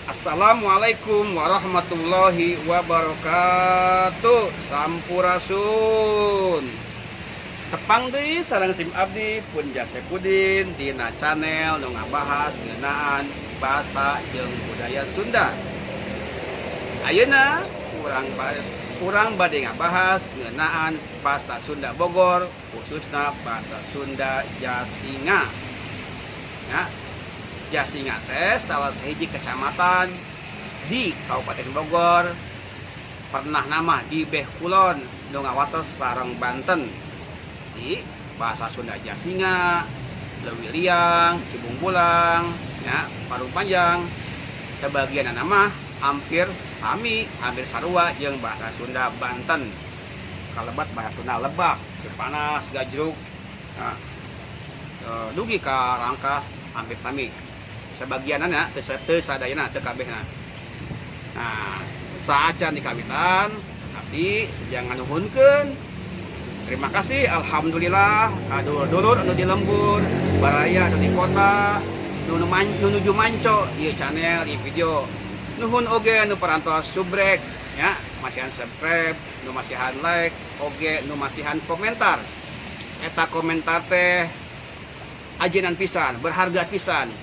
Assalamualaikum warahmatullahi wabarakatuh. Sampurasun. Tepang deui sareng sim abdi pun Jase Pudin dina channel nu ngabahas ngeunaan basa jeung budaya Sunda. Ayeuna urang bade ngabahas ngeunaan basa Sunda Bogor, khususna basa Sunda Jasinga. Ya, Jasinga teh salah sahiji kecamatan di Kabupaten Bogor, pernah nama di Beh Kulon nu ngawates sareng Banten. Di bahasa Sunda Jasinga, Leuwiliang, Cibung Bulang, ya, Parung Panjang, sebagian nama hampir sami, hampir sarua jeung bahasa Sunda Banten. Kalebat bahasa Sunda Lebak, Cipanas, Gajruk, ya, dugi ka Rangkas hampir sami. Sebagiannya teu sadayana teu kabehna. Nah, saacan dikawitan abdi sejangan nuhunkeun. Terima kasih, alhamdulillah dulur anu di lembur, baraya anu di kota, nu nuju manco ieu channel ieu video. Nuhun oge nu parantos subrek ya, masihan subscribe, nu masihan like, oge nu masihan komentar. Eta komentar teh ajenan pisan, berharga pisan.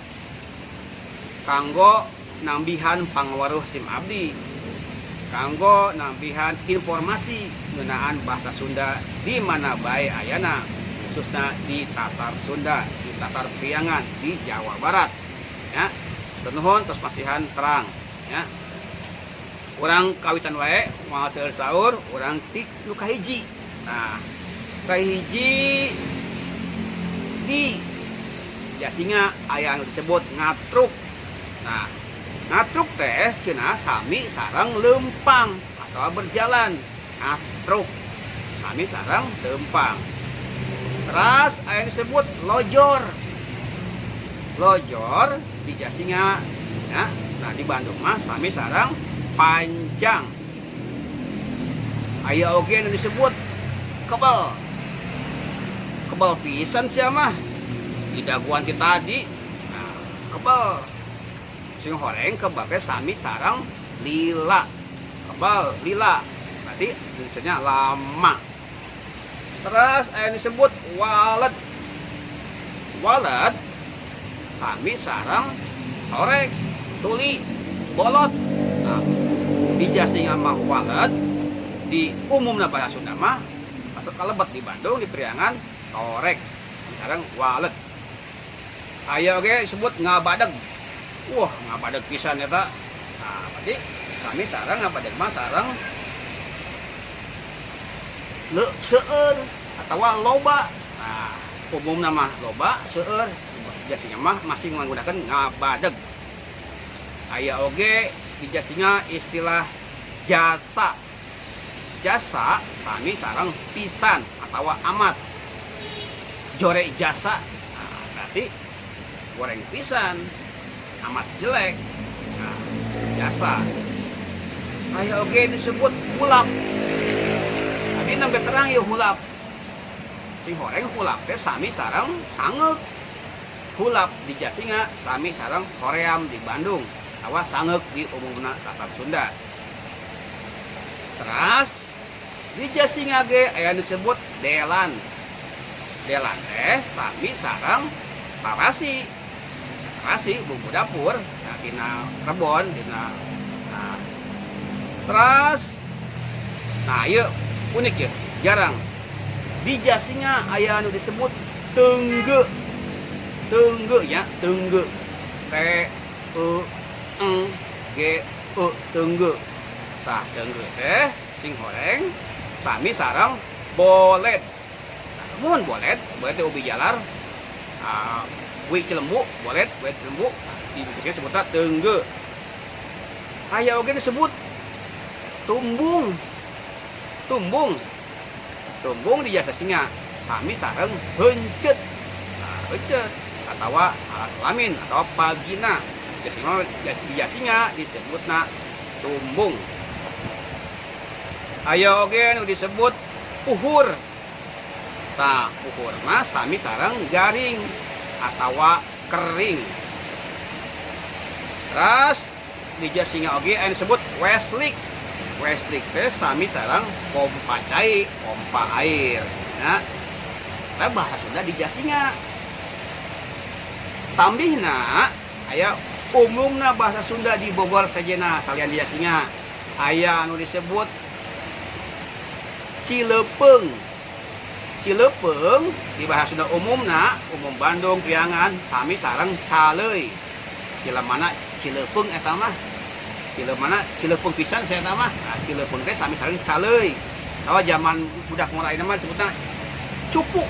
Kanggo nambihan pangwaruh sim abdi, kanggo nambihan informasi ngeunaan bahasa Sunda di mana bae ayana, khususna di Tatar Sunda, di Tatar Priangan, di Jawa Barat. Ya, nuhun tos masihan terang. Ya, urang kawitan wae moal saeur-saur, urang tik nu kahiji. Nah, kahiji di Jasinga aya anu disebut ngatruk. Nah, ngatruk teh cenah sami sareng lempang atau berjalan. Ngatruk sami sareng lempang. Terus aya disebut lojor. Lojor di Jasinga ya. Nah, di Bandung mah sami sareng panjang. Aya oge anu disebut kebel. Kebel pisan sia mah. Di daguan ti tadi. Nah, kebel. Sing horeng kebal sami sarang lila. Kebal lila berarti tulisannya lama. Terus yang disebut walet. Walet sami sarang horeng tuli bolot. Nah, di Jasinga mah walet, di umumna bahasa Sunda mah atau kalebet di Bandung di Priangan torek sarang walet. Aya oge disebut ngabadeg. Wah, ngabadeg pisan eta. Nah, berarti kami sareng ngabadeg mah sareng seueur atawa loba. Nah, umumna mah loba, seueur. Jasinga mah masih menggunakan ngabadeg. Aya oge di Jasinga istilah jasa. Jasa sami sareng pisan atawa amat. Jore jasa. Nah, berarti goreng pisan. Amat jelek. Nah, jasa. Aya oge disebut hulap. Tadi nambe terang yeuh hulap. Sing horeng hulap teh sami sareng sangeuk. Hulap di Jasinga sami sareng hoream di Bandung. Awas sangeuk di umumna Tatar Sunda. Terus di Jasinga ge aya disebut delan. Delan teh sami sareng tarasi. Tarasi bumbu dapur, nah, dina rebon, dina nah. Terus nah ieu unik ya, jarang. Di Jasinga aya anu disebut teungge. Teungge ya, teungge. T E N G E teungge. Tah, teungge teh sing horeng sami sareng bolet. Nah, mun bolet teh ubi jalar. Wih Cilembu, bolet, wih Cilembu, di Indonesia sebutnya teungge. Aya oge disebut tumbung. Tumbung. Tumbung di Jasinga sami sareng heuncet. Nah, heuncet atawa alat kelamin atau vagina. Di Jasinga disebutna tumbung. Aya oge nu disebut puhur. Tah, puhur mah sami sareng garing atawa kering. Terus di Jasinga oge aya disebut Westlick. Westlick teh sami sareng pompa cai, pompa air. Ya. Nah, bahasa Sunda di Jasinga. Tambihna aya umumna bahasa Sunda di Bogor sajena salian di Jasinga. Aya anu disebut Cilepeung. Cilepeung di bahasa Sunda umumna, umum Bandung, Priangan, sami sareng Caleuy. Cilemana Cilepeung eta mah. Cilemana Cilepeung pisan saya eta mah. Nah, Cilepeung teh sami sareng Caleuy. Tawa zaman budak mulai mah disebutna Cupuk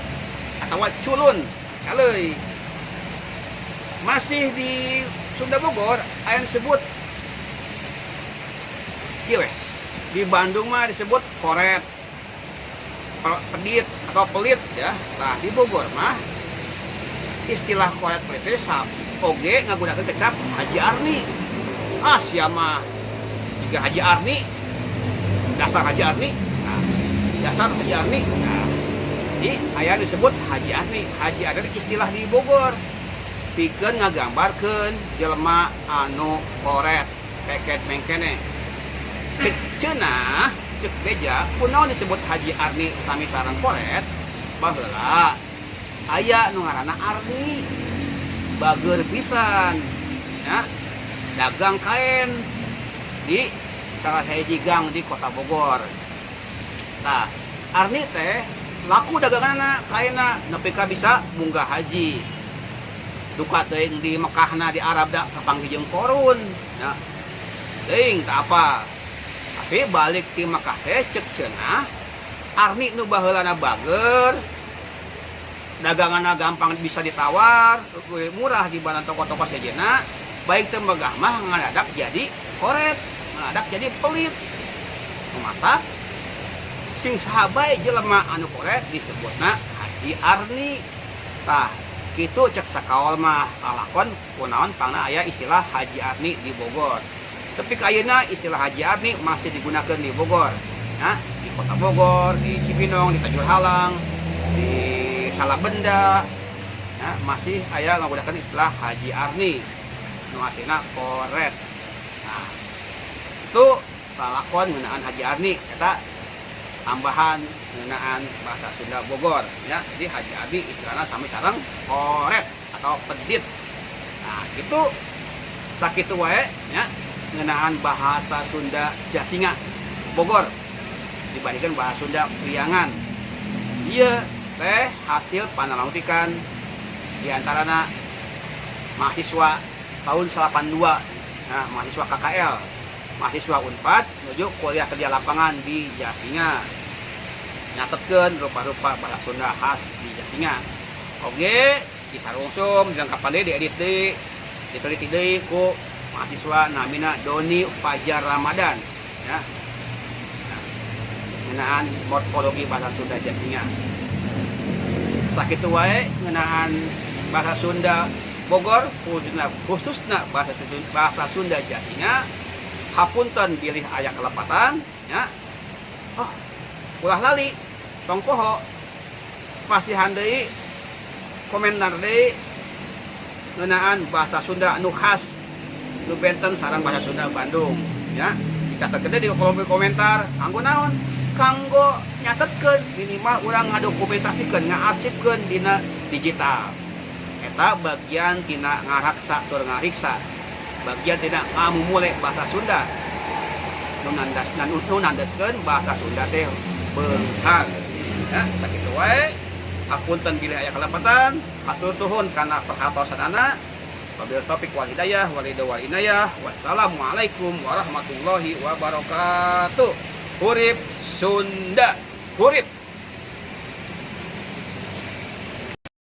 atau Culun, Caleuy. Masih di Sunda Bogor aya disebut kieu we. Di Bandung mah disebut Koret. Pedit atau pelit ya. Nah, di Bogor mah istilah koret pelit itu oge ngagunakeun kecap Haji Arni. Ah, sia mah juga Haji Arni. Dasar Haji Arni. Nah, dasar Haji Arni. Nah, jadi aya disebut Haji Arni. Haji Arni istilah di Bogor. Pikeun ngagambarkeun jelema anu koret, keket mengkene. Cenah cek beja kunaon disebut Haji Arni sami sareng koret baheula aya nu ngaranna Arni bageur pisan ya dagang kain di salah hiji gang di kota Bogor. Tah Arni teh laku daganganna kainna nepi ka bisa munggah haji duka teuing di Mekahna di Arab da kapanggih jeung korun ya teuing tah apa. Tapi balik ti Mekah teh cek cenah Arni nu baheulana bageur daganganna gampang bisa ditawar murah di badan toko-toko sejenna baik teu megah mah ngadadak jadi koret ngadadak jadi pelit mata sing sahabae jelema anu koret disebutna Haji Arni. Tah kitu cek sakaol mah alakon kunaon pangna aya istilah Haji Arni di Bogor. Tapi ayeuna istilah Haji Arni masih digunakan di Bogor, ya, di Kota Bogor, di Cibinong, di Tanjur Halang, di Salabenda, ya, masih aya menggunakan istilah Haji Arni, nu artina koret. Nah, itu lalakon ngeunaan Haji Arni, eta tambahan ngeunaan bahasa Sunda Bogor, ya. Jadi Haji Arni istilahna sami sareng koret atau pedit. Nah, itu sakitu wae, ya. Ngeunaan bahasa Sunda Jasinga Bogor dibandingkan bahasa Sunda Priangan. Ieu teh hasil panalautikan diantarana mahasiswa tahun 82, nah, mahasiswa KKL, mahasiswa Unpad menuju kuliah kerja lapangan di Jasinga. Nyatetkeun rupa-rupa bahasa Sunda khas di Jasinga. Oge disarungsum dilengkapan deui diedit deui diteliti deui ku mahasiswa namina Doni Fajar Ramadan ya. Ngeunaan morfologi bahasa Sunda Jasinga. Sakitu wae ngeunaan bahasa Sunda Bogor khususna bahasa Sunda Jasinga. Hapunten bilih aya kelepatan ya. Oh, ulah lali tong poho pasihan deui komentar deui ngeunaan bahasa Sunda anu khas nu benten sareng bahasa Sunda Bandung ya. Dicatetkeun di kolom komentar kanggo naon? Kanggo nyatetkeun minimal urang ngadokumentasikeun ngaarsipkeun dina digital. Eta bagian tina ngaraksa tur ngariksa. Bagian tina ngamumule bahasa Sunda. Nu nandaskeun bahasa Sunda teh beunghar. Ya, sakitu wae. Hapunten bilih aya kalepatan, hatur nuhun kana perhatosanana. Wabil taufiq wal hidayah wal inayah. Wassalamualaikum warahmatullahi wabarakatuh. Hurip Sunda, hurip.